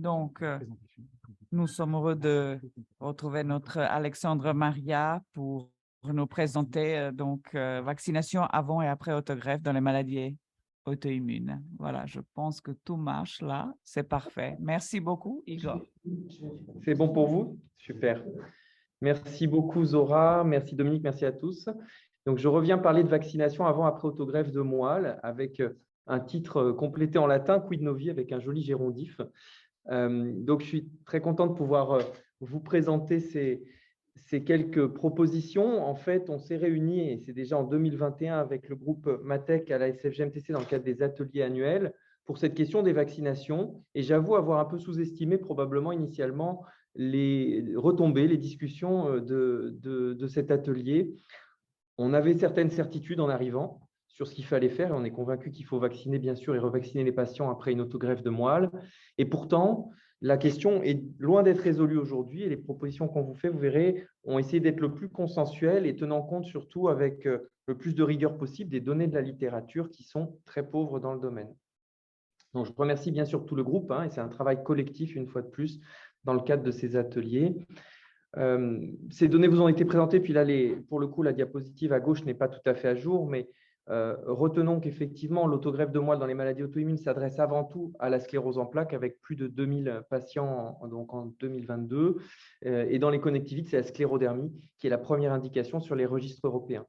Donc, nous sommes heureux de retrouver notre Alexandre Maria pour nous présenter vaccination avant et après autogreffe dans les maladies auto-immunes. Voilà, je pense que tout marche là. C'est parfait. Merci beaucoup, Igor. C'est bon pour vous? Super. Merci beaucoup, Zora. Merci, Dominique. Merci à tous. Donc, je reviens parler de vaccination avant-après autogreffe de moelle avec un titre complété en latin, Quid novi, avec un joli gérondif. Donc, je suis très content de pouvoir vous présenter ces quelques propositions. En fait, on s'est réunis, et c'est déjà en 2021, avec le groupe MATEC à la SFGMTC dans le cadre des ateliers annuels pour cette question des vaccinations. Et j'avoue avoir un peu sous-estimé probablement initialement les retombées, les discussions de cet atelier. On avait certaines certitudes en arrivant sur ce qu'il fallait faire et on est convaincu qu'il faut vacciner, bien sûr, et revacciner les patients après une autogreffe de moelle. Et pourtant, la question est loin d'être résolue aujourd'hui et les propositions qu'on vous fait, vous verrez, ont essayé d'être le plus consensuelles et tenant compte surtout avec le plus de rigueur possible des données de la littérature qui sont très pauvres dans le domaine. Donc, je remercie bien sûr tout le groupe et c'est un travail collectif, une fois de plus, dans le cadre de ces ateliers. Ces données vous ont été présentées, puis là, pour le coup, la diapositive à gauche n'est pas tout à fait à jour, mais retenons qu'effectivement, l'autogreffe de moelle dans les maladies auto-immunes s'adresse avant tout à la sclérose en plaques avec plus de 2000 patients en 2022. Et dans les connectivites, c'est la sclérodermie qui est la première indication sur les registres européens.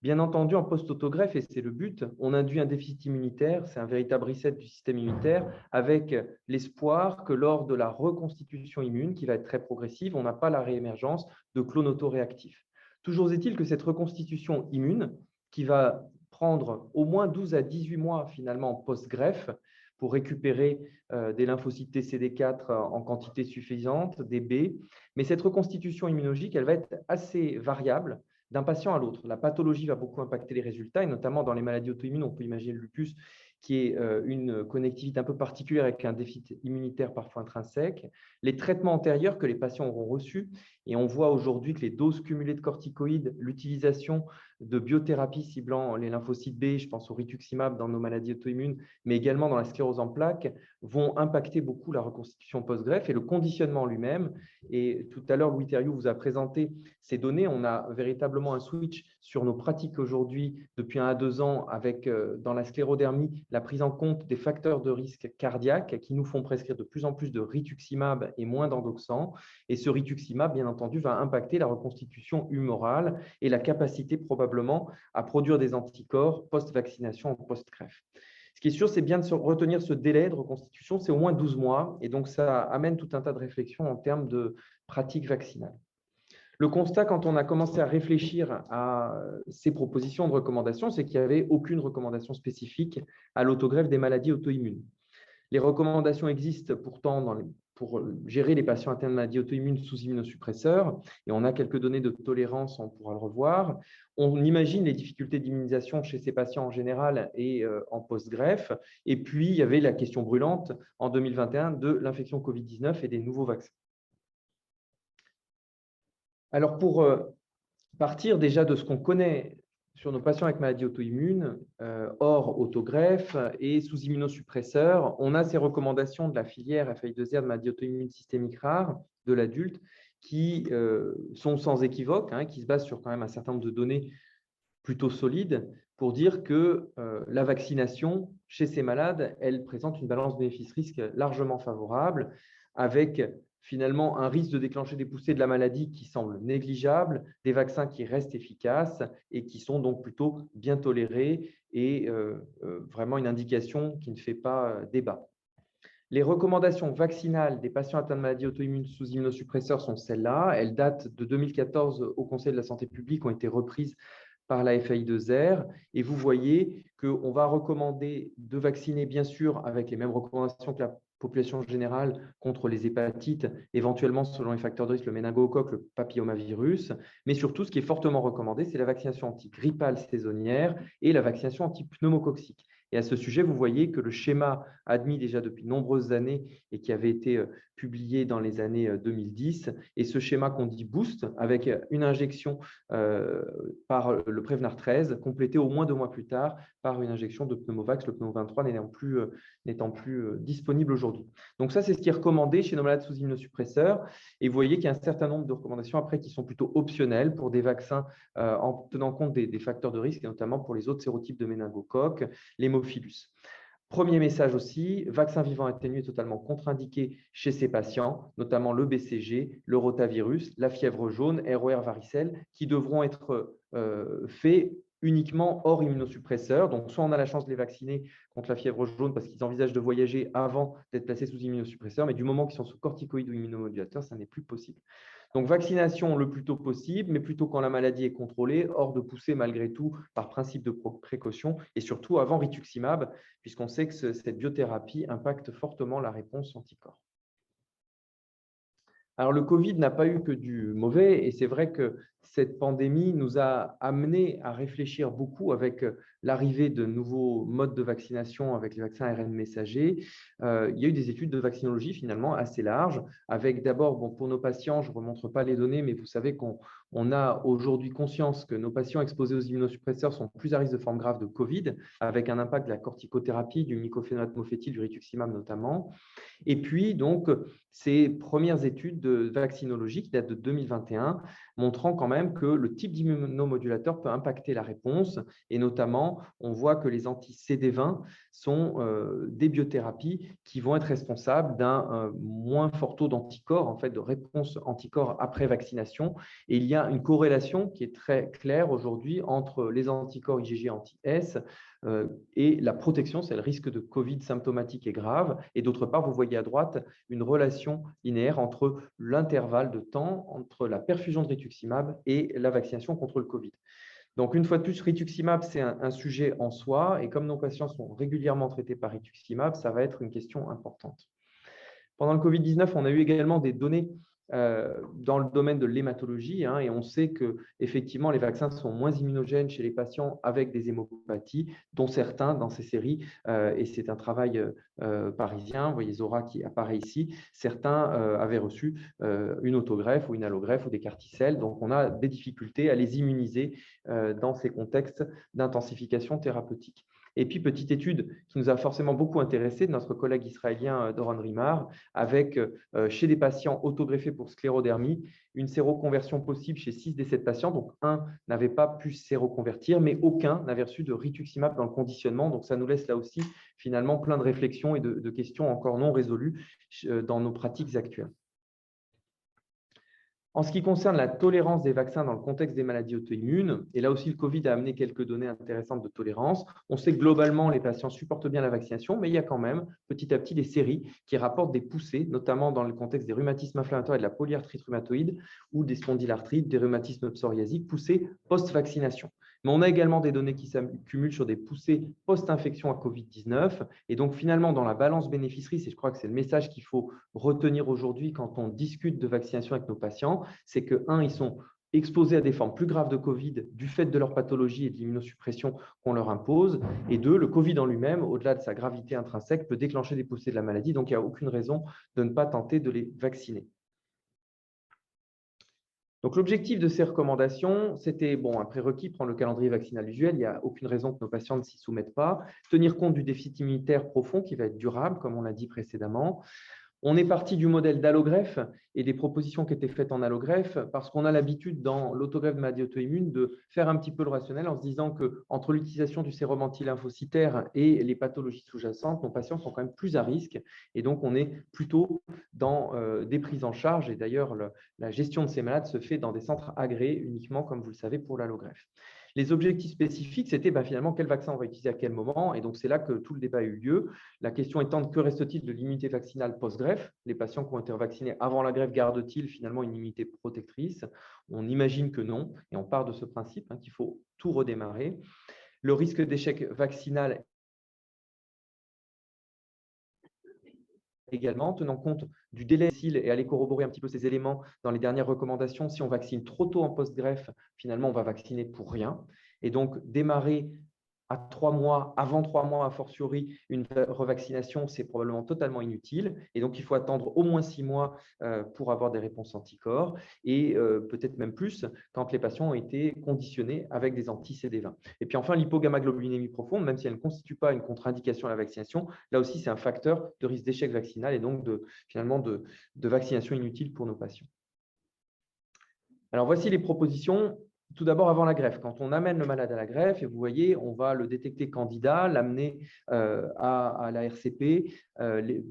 Bien entendu, en post-autogreffe, et c'est le but, on induit un déficit immunitaire, c'est un véritable reset du système immunitaire, avec l'espoir que lors de la reconstitution immune, qui va être très progressive, on n'a pas la réémergence de clones autoréactifs. Toujours est-il que cette reconstitution immune, qui va prendre au moins 12 à 18 mois finalement post-greffe, pour récupérer des lymphocytes TCD4 en quantité suffisante, des B, mais cette reconstitution immunologique, elle va être assez variable d'un patient à l'autre. La pathologie va beaucoup impacter les résultats, et notamment dans les maladies auto-immunes, on peut imaginer le lupus, qui est une connectivité un peu particulière avec un déficit immunitaire parfois intrinsèque, les traitements antérieurs que les patients auront reçus, et on voit aujourd'hui que les doses cumulées de corticoïdes, l'utilisation de biothérapie ciblant les lymphocytes B, je pense au rituximab dans nos maladies auto-immunes, mais également dans la sclérose en plaques, vont impacter beaucoup la reconstitution post-greffe et le conditionnement lui-même. Et tout à l'heure, Louis Thériault vous a présenté ces données. On a véritablement un switch sur nos pratiques aujourd'hui depuis 1 à 2 ans avec, dans la sclérodermie, la prise en compte des facteurs de risque cardiaque qui nous font prescrire de plus en plus de rituximab et moins d'endoxan. Et ce rituximab, bien entendu, va impacter la reconstitution humorale et la capacité probablement à produire des anticorps post-vaccination ou post-greffe. Ce qui est sûr, c'est bien de retenir ce délai de reconstitution, c'est au moins 12 mois, et donc ça amène tout un tas de réflexions en termes de pratiques vaccinales. Le constat, quand on a commencé à réfléchir à ces propositions de recommandations, c'est qu'il n'y avait aucune recommandation spécifique à l'autogreffe des maladies auto-immunes. Les recommandations existent pourtant pour gérer les patients atteints de maladies auto-immunes sous immunosuppresseurs, et on a quelques données de tolérance, on pourra le revoir. On imagine les difficultés d'immunisation chez ces patients en général et en post-greffe. Et puis, il y avait la question brûlante en 2021 de l'infection Covid-19 et des nouveaux vaccins. Alors, pour partir déjà de ce qu'on connaît sur nos patients avec maladies auto-immunes, hors autogreffe et sous immunosuppresseurs, on a ces recommandations de la filière FI2R de maladies auto-immunes systémiques rares de l'adulte qui sont sans équivoque, qui se basent sur quand même un certain nombre de données plutôt solides pour dire que la vaccination chez ces malades, elle présente une balance bénéfice-risque largement favorable avec finalement un risque de déclencher des poussées de la maladie qui semble négligeable, des vaccins qui restent efficaces et qui sont donc plutôt bien tolérés et vraiment une indication qui ne fait pas débat. Les recommandations vaccinales des patients atteints de maladies auto-immunes sous immunosuppresseurs sont celles-là. Elles datent de 2014 au Conseil de la santé publique, ont été reprises par la FI2R. Et vous voyez qu'on va recommander de vacciner, bien sûr, avec les mêmes recommandations que la population générale contre les hépatites, éventuellement selon les facteurs de risque, le méningocoque, le papillomavirus. Mais surtout, ce qui est fortement recommandé, c'est la vaccination antigrippale saisonnière et la vaccination antipneumococcique. Et à ce sujet, vous voyez que le schéma admis déjà depuis de nombreuses années et qui avait été publié dans les années 2010, et ce schéma qu'on dit BOOST, avec une injection par le Prevnar 13, complété au moins 2 mois plus tard par une injection de Pneumovax, le Pneumo 23 n'étant plus disponible aujourd'hui. Donc ça, c'est ce qui est recommandé chez nos malades sous immunosuppresseurs. Et vous voyez qu'il y a un certain nombre de recommandations après qui sont plutôt optionnelles pour des vaccins en tenant compte des facteurs de risque, et notamment pour les autres sérotypes de méningocoque, l'hémophilus. Premier message aussi, vaccin vivant atténué totalement contre-indiqué chez ces patients, notamment le BCG, le rotavirus, la fièvre jaune, ROR varicelle, qui devront être faits uniquement hors immunosuppresseurs. Donc, soit on a la chance de les vacciner contre la fièvre jaune parce qu'ils envisagent de voyager avant d'être placés sous immunosuppresseurs, mais du moment qu'ils sont sous corticoïdes ou immunomodulateurs, ça n'est plus possible. Donc, vaccination le plus tôt possible, mais plutôt quand la maladie est contrôlée, hors de pousser malgré tout par principe de précaution, et surtout avant rituximab, puisqu'on sait que cette biothérapie impacte fortement la réponse anticorps. Alors, le Covid n'a pas eu que du mauvais, et c'est vrai que cette pandémie nous a amené à réfléchir beaucoup avec l'arrivée de nouveaux modes de vaccination avec les vaccins ARN messagers. Il y a eu des études de vaccinologie finalement assez larges, avec d'abord, bon, pour nos patients, je ne remontre pas les données, mais vous savez qu'on a aujourd'hui conscience que nos patients exposés aux immunosuppresseurs sont plus à risque de formes graves de Covid, avec un impact de la corticothérapie, du mycophénolate mofétil, du rituximab notamment. Et puis, donc, ces premières études de vaccinologie qui datent de 2021, montrant quand même que le type d'immunomodulateur peut impacter la réponse. Et notamment, on voit que les anti-CD20 sont des biothérapies qui vont être responsables d'un moins fort taux d'anticorps, en fait, de réponse anticorps après vaccination. Et il y a une corrélation qui est très claire aujourd'hui entre les anticorps IgG anti-S et la protection, c'est le risque de Covid symptomatique et grave. Et d'autre part, vous voyez à droite une relation linéaire entre l'intervalle de temps entre la perfusion de rituximab et la vaccination contre le Covid. Donc, une fois de plus, rituximab, c'est un sujet en soi. Et comme nos patients sont régulièrement traités par rituximab, ça va être une question importante. Pendant le Covid-19, on a eu également des données dans le domaine de l'hématologie, et on sait que effectivement les vaccins sont moins immunogènes chez les patients avec des hémopathies, dont certains dans ces séries, et c'est un travail parisien, vous voyez Zora qui apparaît ici, certains avaient reçu une autogreffe ou une allogreffe ou des carticelles, donc on a des difficultés à les immuniser dans ces contextes d'intensification thérapeutique. Et puis, petite étude qui nous a forcément beaucoup intéressé de notre collègue israélien Doron Rimar, avec chez des patients autogreffés pour sclérodermie, une séroconversion possible chez 6 des 7 patients. Donc, un n'avait pas pu séroconvertir, mais aucun n'avait reçu de rituximab dans le conditionnement. Donc, ça nous laisse là aussi finalement plein de réflexions et de questions encore non résolues dans nos pratiques actuelles. En ce qui concerne la tolérance des vaccins dans le contexte des maladies auto-immunes, et là aussi le Covid a amené quelques données intéressantes de tolérance, on sait que globalement les patients supportent bien la vaccination, mais il y a quand même petit à petit des séries qui rapportent des poussées, notamment dans le contexte des rhumatismes inflammatoires et de la polyarthrite rhumatoïde ou des spondylarthrites, des rhumatismes psoriasiques poussées post-vaccination. Mais on a également des données qui s'accumulent sur des poussées post-infection à Covid-19. Et donc, finalement, dans la balance bénéfice-risque, et je crois que c'est le message qu'il faut retenir aujourd'hui quand on discute de vaccination avec nos patients, c'est que, un, ils sont exposés à des formes plus graves de Covid du fait de leur pathologie et de l'immunosuppression qu'on leur impose. Et deux, le Covid en lui-même, au-delà de sa gravité intrinsèque, peut déclencher des poussées de la maladie. Donc, il n'y a aucune raison de ne pas tenter de les vacciner. Donc, l'objectif de ces recommandations, c'était, bon, un prérequis, prendre le calendrier vaccinal usuel, il n'y a aucune raison que nos patients ne s'y soumettent pas, tenir compte du déficit immunitaire profond qui va être durable, comme on l'a dit précédemment. On est parti du modèle d'allogreffe et des propositions qui étaient faites en allogreffe parce qu'on a l'habitude dans l'autogreffe de maladie auto-immune de faire un petit peu le rationnel en se disant qu'entre l'utilisation du sérum anti-lymphocytaire et les pathologies sous-jacentes, nos patients sont quand même plus à risque et donc on est plutôt dans des prises en charge et d'ailleurs la gestion de ces malades se fait dans des centres agréés uniquement comme vous le savez pour l'allogreffe. Les objectifs spécifiques, c'était finalement quel vaccin on va utiliser à quel moment. Et donc, c'est là que tout le débat a eu lieu. La question étant, que reste-t-il de l'immunité vaccinale post-greffe? Les patients qui ont été vaccinés avant la greffe gardent-ils finalement une immunité protectrice? On imagine que non. Et on part de ce principe qu'il faut tout redémarrer. Le risque d'échec vaccinal également, tenant compte du délai et aller corroborer un petit peu ces éléments dans les dernières recommandations. Si on vaccine trop tôt en post-greffe, finalement, on va vacciner pour rien. Et donc, démarrer à 3 mois, avant 3 mois, a fortiori, une revaccination, c'est probablement totalement inutile. Et donc, il faut attendre au moins 6 mois pour avoir des réponses anticorps et peut-être même plus quand les patients ont été conditionnés avec des anti-CD20. Et puis enfin, l'hypogammaglobulinémie profonde, même si elle ne constitue pas une contre-indication à la vaccination, là aussi, c'est un facteur de risque d'échec vaccinal et donc finalement de vaccination inutile pour nos patients. Alors, voici les propositions. Tout d'abord, avant la greffe, quand on amène le malade à la greffe, et vous voyez, on va le détecter candidat, l'amener à la RCP,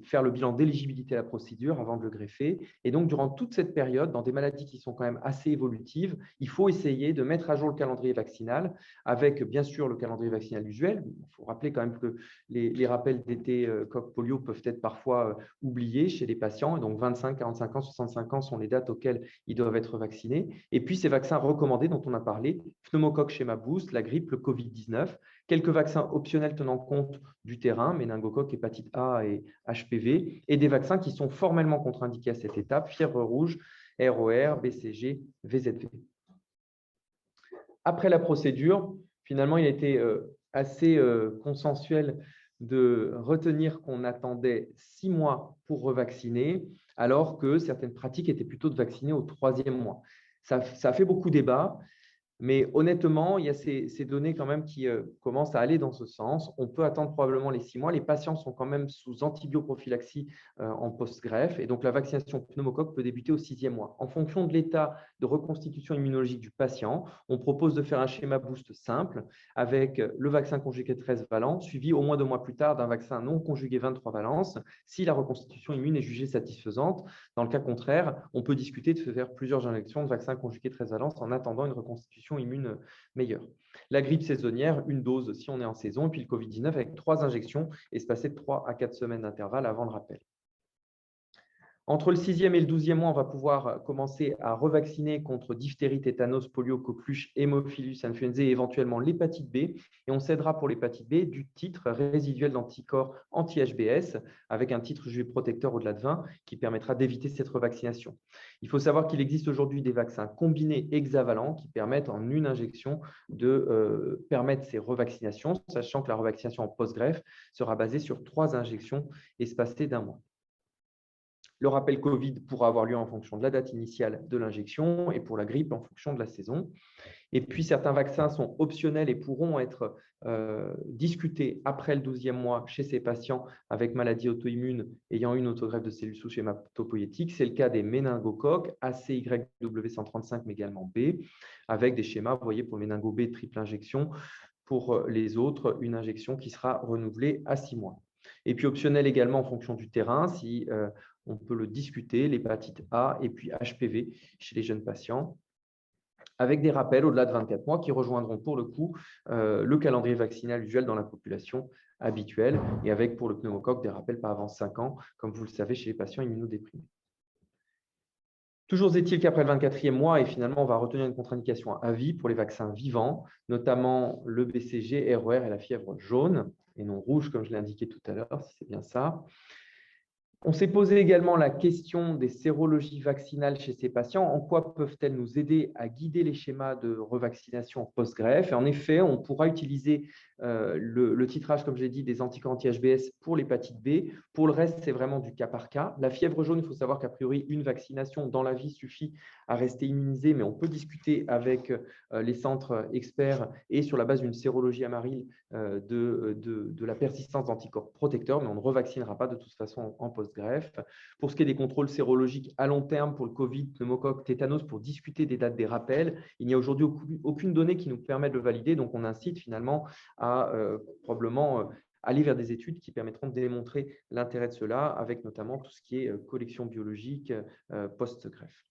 faire le bilan d'éligibilité à la procédure avant de le greffer. Et donc, durant toute cette période, dans des maladies qui sont quand même assez évolutives, il faut essayer de mettre à jour le calendrier vaccinal avec, bien sûr, le calendrier vaccinal usuel. Il faut rappeler quand même que les rappels d'été coq polio peuvent être parfois oubliés chez les patients. Et donc, 25, 45 ans, 65 ans sont les dates auxquelles ils doivent être vaccinés. Et puis, ces vaccins recommandés dont on a parlé, pneumocoque schéma boost, la grippe, le Covid-19, quelques vaccins optionnels tenant compte du terrain, méningocoque, hépatite A et HPV, et des vaccins qui sont formellement contre-indiqués à cette étape, fièvre rouge, ROR, BCG, VZV. Après la procédure, finalement, il était assez consensuel de retenir qu'on attendait 6 mois pour revacciner, alors que certaines pratiques étaient plutôt de vacciner au 3e mois. Ça a fait beaucoup débat, mais honnêtement, il y a ces données quand même qui commencent à aller dans ce sens. On peut attendre probablement les 6 mois. Les patients sont quand même sous antibioprophylaxie en post-greffe. Et donc, la vaccination pneumocoque peut débuter au 6e mois. En fonction de l'état de reconstitution immunologique du patient, on propose de faire un schéma boost simple avec le vaccin conjugué 13 valences, suivi au moins 2 mois plus tard d'un vaccin non conjugué 23 valences, si la reconstitution immune est jugée satisfaisante. Dans le cas contraire, on peut discuter de faire plusieurs injections de vaccin conjugué 13 valences en attendant une reconstitution immune meilleure. La grippe saisonnière, une dose si on est en saison, et puis le Covid-19 avec 3 injections espacées de 3 à 4 semaines d'intervalle avant le rappel. Entre le 6e et le 12e mois, on va pouvoir commencer à revacciner contre diphtérie, tétanos, polio, coqueluche, hémophilus influenzae et éventuellement l'hépatite B. Et on cédera pour l'hépatite B du titre résiduel d'anticorps anti-HBS avec un titre UV protecteur au-delà de 20 qui permettra d'éviter cette revaccination. Il faut savoir qu'il existe aujourd'hui des vaccins combinés hexavalents qui permettent en une injection de permettre ces revaccinations, sachant que la revaccination en post-greffe sera basée sur 3 injections espacées d'1 mois. Le rappel Covid pourra avoir lieu en fonction de la date initiale de l'injection et pour la grippe en fonction de la saison. Et puis, certains vaccins sont optionnels et pourront être discutés après le 12e mois chez ces patients avec maladie auto-immune ayant une autogreffe de cellules souches hématopoïétiques. C'est le cas des méningocoques, ACYW135, mais également B, avec des schémas, vous voyez, pour méningo B, triple injection. Pour les autres, une injection qui sera renouvelée à 6 mois. Et puis optionnel également en fonction du terrain, si on peut le discuter, l'hépatite A et puis HPV chez les jeunes patients, avec des rappels au-delà de 24 mois qui rejoindront pour le coup le calendrier vaccinal usuel dans la population habituelle et avec pour le pneumocoque des rappels pas avant 5 ans, comme vous le savez chez les patients immunodéprimés. Toujours est-il qu'après le 24e mois, et finalement, on va retenir une contre-indication à vie pour les vaccins vivants, notamment le BCG, ROR et la fièvre jaune, et non rouge, comme je l'ai indiqué tout à l'heure, si c'est bien ça. On s'est posé également la question des sérologies vaccinales chez ces patients. En quoi peuvent-elles nous aider à guider les schémas de revaccination post-greffe? Et en effet, on pourra utiliser le titrage, comme je l'ai dit, des anticorps anti-HBS pour l'hépatite B. Pour le reste, c'est vraiment du cas par cas. La fièvre jaune, il faut savoir qu'a priori, une vaccination dans la vie suffit à rester immunisé, mais on peut discuter avec les centres experts et sur la base d'une sérologie amaryle de la persistance d'anticorps protecteurs, mais on ne revaccinera pas de toute façon en post-greffe. Pour ce qui est des contrôles sérologiques à long terme pour le Covid, pneumocoque, tétanos, pour discuter des dates des rappels, il n'y a aujourd'hui aucune donnée qui nous permet de le valider, donc on incite finalement à probablement aller vers des études qui permettront de démontrer l'intérêt de cela, avec notamment tout ce qui est collection biologique post-greffe.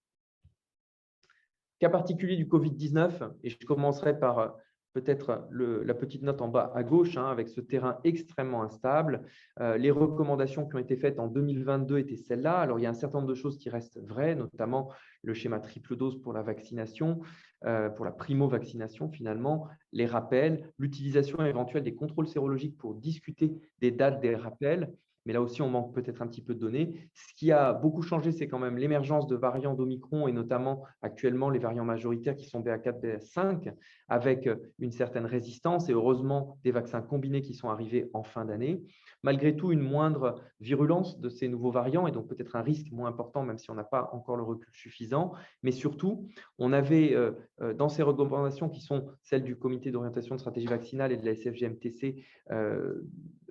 Cas particulier du Covid-19, et je commencerai par peut-être la petite note en bas à gauche, avec ce terrain extrêmement instable. Les recommandations qui ont été faites en 2022 étaient celles-là. Alors, il y a un certain nombre de choses qui restent vraies, notamment le schéma triple dose pour la vaccination, pour la primo-vaccination finalement, les rappels, l'utilisation éventuelle des contrôles sérologiques pour discuter des dates des rappels, mais là aussi, on manque peut-être un petit peu de données. Ce qui a beaucoup changé, c'est quand même l'émergence de variants d'Omicron et notamment actuellement les variants majoritaires qui sont BA4, BA5 avec une certaine résistance et heureusement des vaccins combinés qui sont arrivés en fin d'année. Malgré tout, une moindre virulence de ces nouveaux variants et donc peut-être un risque moins important, même si on n'a pas encore le recul suffisant. Mais surtout, on avait dans ces recommandations qui sont celles du Comité d'orientation de stratégie vaccinale et de la SFGMTC,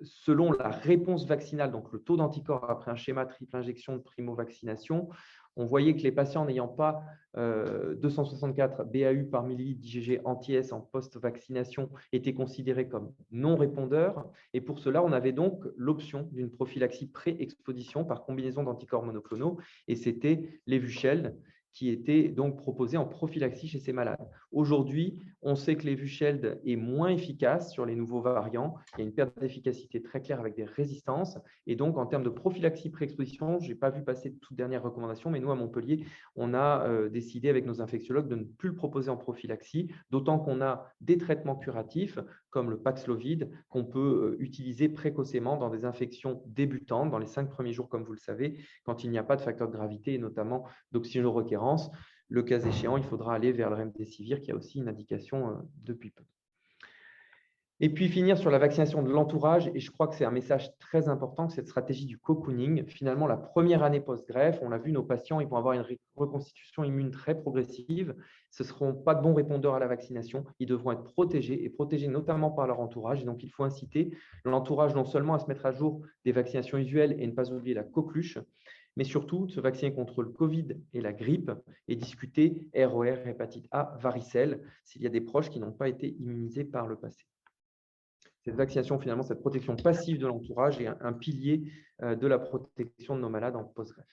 selon la réponse vaccinale, donc le taux d'anticorps après un schéma triple injection de primo-vaccination, on voyait que les patients n'ayant pas 264 BAU par millilitre d'IgG anti-S en post-vaccination étaient considérés comme non répondeurs. Et pour cela, on avait donc l'option d'une prophylaxie pré-exposition par combinaison d'anticorps monoclonaux. Et c'était l'Evusheld qui était donc proposé en prophylaxie chez ces malades. Aujourd'hui, on sait que l'Evusheld est moins efficace sur les nouveaux variants. Il y a une perte d'efficacité très claire avec des résistances. Et donc, en termes de prophylaxie pré-exposition, je n'ai pas vu passer de toute dernière recommandation, mais nous, à Montpellier, on a décidé avec nos infectiologues de ne plus le proposer en prophylaxie, d'autant qu'on a des traitements curatifs comme le Paxlovid qu'on peut utiliser précocement dans des infections débutantes, dans les 5 premiers jours, comme vous le savez, quand il n'y a pas de facteur de gravité et notamment d'oxygénorequérance. Le cas échéant, il faudra aller vers le remdesivir qui a aussi une indication depuis peu. Et puis finir sur la vaccination de l'entourage, et je crois que c'est un message très important, cette stratégie du cocooning. Finalement, la première année post-greffe, on l'a vu, nos patients ils vont avoir une reconstitution immune très progressive. Ce ne seront pas de bons répondeurs à la vaccination. Ils devront être protégés, et protégés notamment par leur entourage. Et donc, il faut inciter l'entourage non seulement à se mettre à jour des vaccinations usuelles et ne pas oublier la coqueluche, mais surtout de se vacciner contre le Covid et la grippe et discuter ROR, hépatite A, varicelle, s'il y a des proches qui n'ont pas été immunisés par le passé. Cette vaccination, finalement, cette protection passive de l'entourage est un pilier de la protection de nos malades en post-greffe.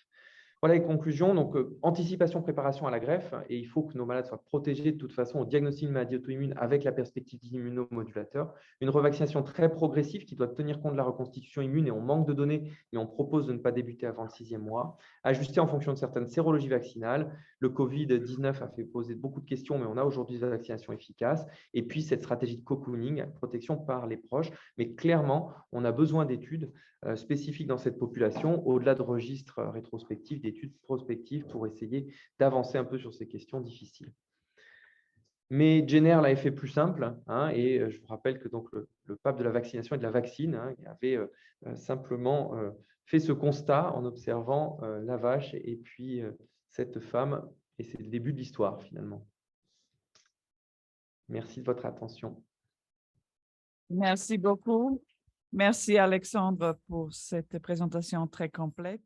Voilà les conclusions. Donc, anticipation, préparation à la greffe. Et il faut que nos malades soient protégés de toute façon au diagnostic de maladie auto-immune avec la perspective d'immunomodulateur. Une revaccination très progressive qui doit tenir compte de la reconstitution immune et on manque de données, mais on propose de ne pas débuter avant le 6e mois. Ajuster en fonction de certaines sérologies vaccinales. Le Covid-19 a fait poser beaucoup de questions, mais on a aujourd'hui des vaccinations efficaces. Et puis, cette stratégie de cocooning, protection par les proches. Mais clairement, on a besoin d'études spécifiques dans cette population, au-delà de registres rétrospectifs, d'études prospectives pour essayer d'avancer un peu sur ces questions difficiles. Mais Jenner l'avait fait plus simple, et je vous rappelle que donc, le pape de la vaccination et de la vaccine avait simplement fait ce constat en observant la vache et puis cette femme, et c'est le début de l'histoire finalement. Merci de votre attention. Merci beaucoup. Merci Alexandre pour cette présentation très complète.